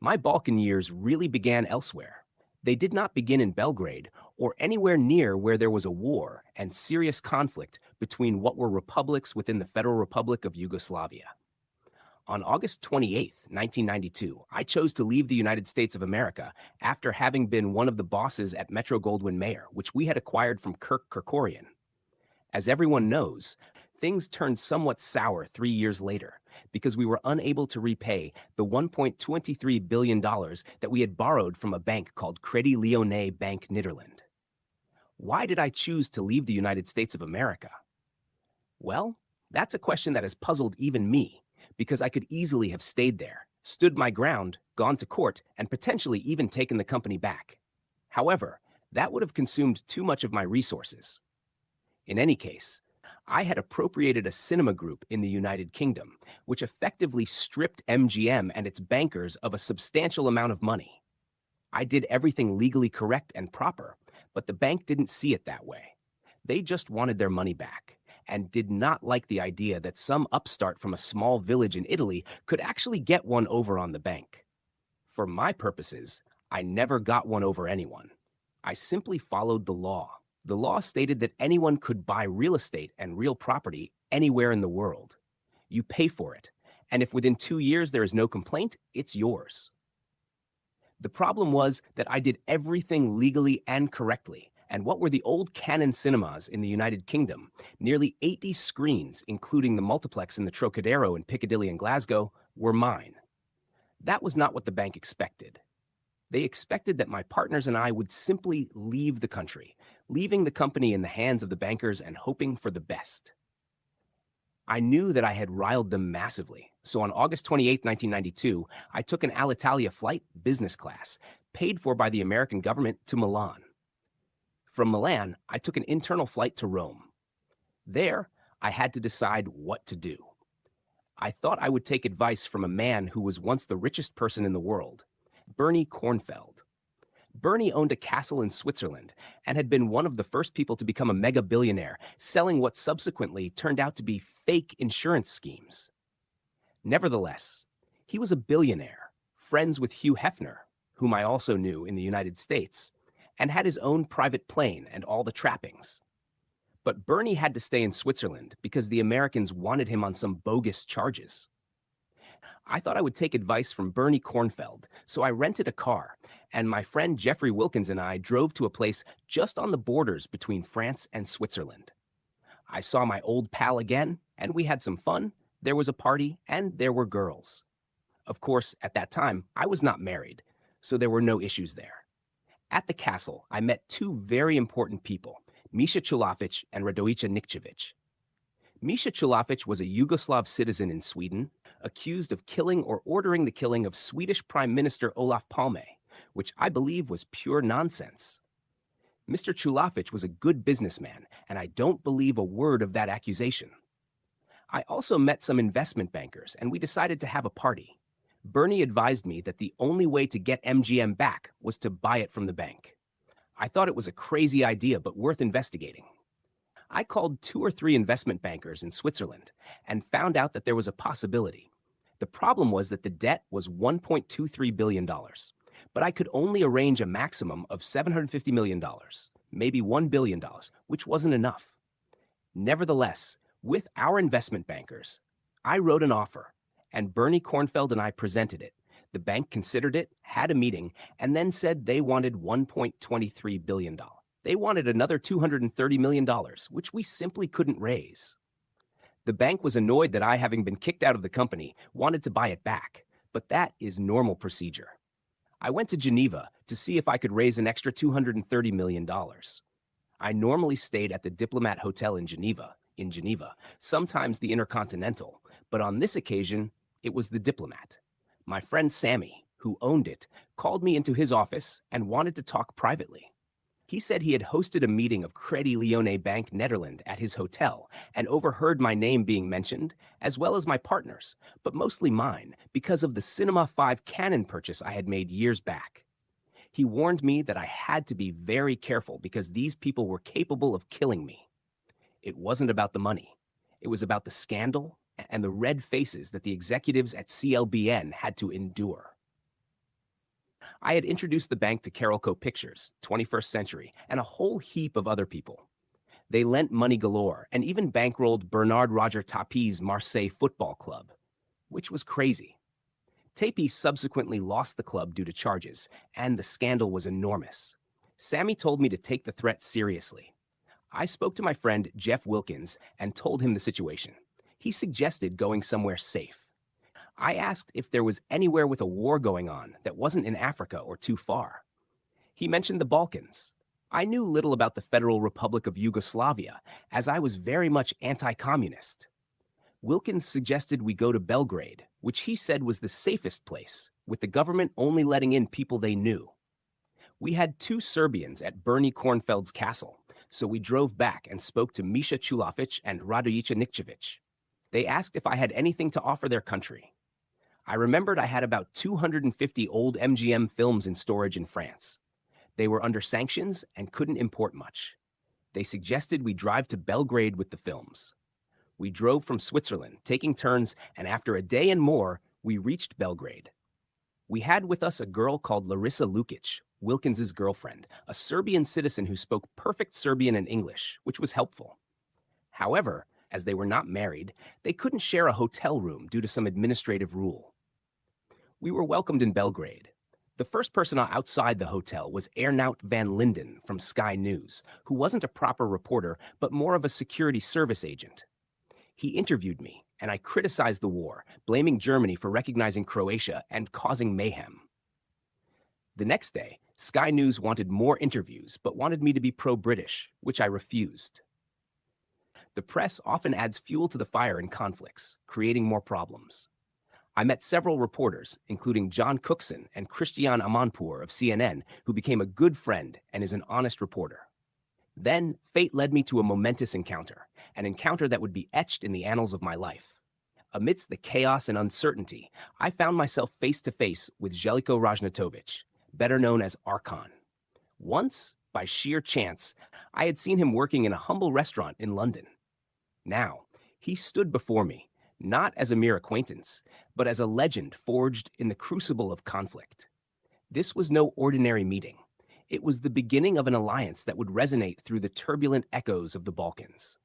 My Balkan years really began elsewhere. They did not begin in Belgrade or anywhere near where there was a war and serious conflict between what were republics within the Federal Republic of Yugoslavia. On August 28th, 1992, I chose to leave the United States of America after having been one of the bosses at Metro Goldwyn Mayer, which we had acquired from Kirk Kerkorian. As everyone knows, things turned somewhat sour 3 years later because we were unable to repay the $1.23 billion that we had borrowed from a bank called Credit Lyonnais Bank Nederland. Why did I choose to leave the United States of America? Well, that's a question that has puzzled even me, because I could easily have stayed there, stood my ground, gone to court, and potentially even taken the company back. However, that would have consumed too much of my resources. In any case, I had appropriated a cinema group in the United Kingdom, which effectively stripped MGM and its bankers of a substantial amount of money. I did everything legally correct and proper, but the bank didn't see it that way. They just wanted their money back and did not like the idea that some upstart from a small village in Italy could actually get one over on the bank. For my purposes, I never got one over anyone. I simply followed the law. The law stated that anyone could buy real estate and real property anywhere in the world. You pay for it, and if within 2 years there is no complaint, it's yours. The problem was that I did everything legally and correctly, and what were the old Canon cinemas in the United Kingdom, nearly 80 screens, including the multiplex in the Trocadero in Piccadilly and Glasgow, were mine. That was not what the bank expected. They expected that my partners and I would simply leave the country, leaving the company in the hands of the bankers and hoping for the best. I knew that I had riled them massively, so on August 28, 1992, I took an Alitalia flight, business class, paid for by the American government, to Milan. From Milan, I took an internal flight to Rome. There, I had to decide what to do. I thought I would take advice from a man who was once the richest person in the world, Bernie Kornfeld. Bernie owned a castle in Switzerland and had been one of the first people to become a mega billionaire, selling what subsequently turned out to be fake insurance schemes. Nevertheless, he was a billionaire, friends with Hugh Hefner, whom I also knew in the United States, and had his own private plane and all the trappings. But Bernie had to stay in Switzerland because the Americans wanted him on some bogus charges. I thought I would take advice from Bernie Kornfeld, so I rented a car, and my friend Jeffrey Wilkins and I drove to a place just on the borders between France and Switzerland. I saw my old pal again, and we had some fun. There was a party, and there were girls. Of course, at that time, I was not married, so there were no issues there. At the castle, I met two very important people, Misha Chulafic and Radojica Nikčević. Misha Chulafic was a Yugoslav citizen in Sweden, accused of killing or ordering the killing of Swedish Prime Minister Olof Palme, which I believe was pure nonsense. Mr. Chulafic was a good businessman, and I don't believe a word of that accusation. I also met some investment bankers, and we decided to have a party. Bernie advised me that the only way to get MGM back was to buy it from the bank. I thought it was a crazy idea, but worth investigating. I called 2 or 3 investment bankers in Switzerland and found out that there was a possibility. The problem was that the debt was $1.23 billion, but I could only arrange a maximum of $750 million, maybe $1 billion, which wasn't enough. Nevertheless, with our investment bankers, I wrote an offer, and Bernie Kornfeld and I presented it. The bank considered it, had a meeting, and then said they wanted $1.23 billion. They wanted another $230 million, which we simply couldn't raise. The bank was annoyed that I, having been kicked out of the company, wanted to buy it back, but that is normal procedure. I went to Geneva to see if I could raise an extra $230 million. I normally stayed at the Diplomat Hotel in Geneva, sometimes the Intercontinental, but on this occasion, it was the Diplomat. My friend Sammy, who owned it, called me into his office and wanted to talk privately. He said he had hosted a meeting of Credit Lyonnais Bank Nederland at his hotel and overheard my name being mentioned, as well as my partners, but mostly mine, because of the Cinema 5 Canon purchase I had made years back. He warned me that I had to be very careful because these people were capable of killing me. It wasn't about the money. It was about the scandal and the red faces that the executives at CLBN had to endure. I had introduced the bank to Carolco Pictures, 21st Century, and a whole heap of other people. They lent money galore and even bankrolled Bernard Roger Tapie's Marseille Football Club, which was crazy. Tapie subsequently lost the club due to charges, and the scandal was enormous. Sammy told me to take the threat seriously. I spoke to my friend Jeff Wilkins and told him the situation. He suggested going somewhere safe. I asked if there was anywhere with a war going on that wasn't in Africa or too far. He mentioned the Balkans. I knew little about the Federal Republic of Yugoslavia, as I was very much anti-communist. Wilkins suggested we go to Belgrade, which he said was the safest place, with the government only letting in people they knew. We had 2 Serbians at Bernie Kornfeld's castle, so we drove back and spoke to Misha Chulafic and Radojica Nikčević. They asked if I had anything to offer their country. I remembered I had about 250 old MGM films in storage in France. They were under sanctions and couldn't import much. They suggested we drive to Belgrade with the films. We drove from Switzerland, taking turns, and after a day and more, we reached Belgrade. We had with us a girl called Larissa Lukic, Wilkins's girlfriend, a Serbian citizen who spoke perfect Serbian and English, which was helpful. However, as they were not married, they couldn't share a hotel room due to some administrative rule. We were welcomed in Belgrade. The first person outside the hotel was Ernout van Linden from Sky News, who wasn't a proper reporter, but more of a security service agent. He interviewed me, and I criticized the war, blaming Germany for recognizing Croatia and causing mayhem. The next day, Sky News wanted more interviews, but wanted me to be pro-British, which I refused. The press often adds fuel to the fire in conflicts, creating more problems. I met several reporters, including John Cookson and Christian Amanpour of CNN, who became a good friend and is an honest reporter. Then, fate led me to a momentous encounter, an encounter that would be etched in the annals of my life. Amidst the chaos and uncertainty, I found myself face to face with Željko Ražnatović, better known as Archon. Once, by sheer chance, I had seen him working in a humble restaurant in London. Now, he stood before me, not as a mere acquaintance, but as a legend forged in the crucible of conflict. This was no ordinary meeting. It was the beginning of an alliance that would resonate through the turbulent echoes of the Balkans.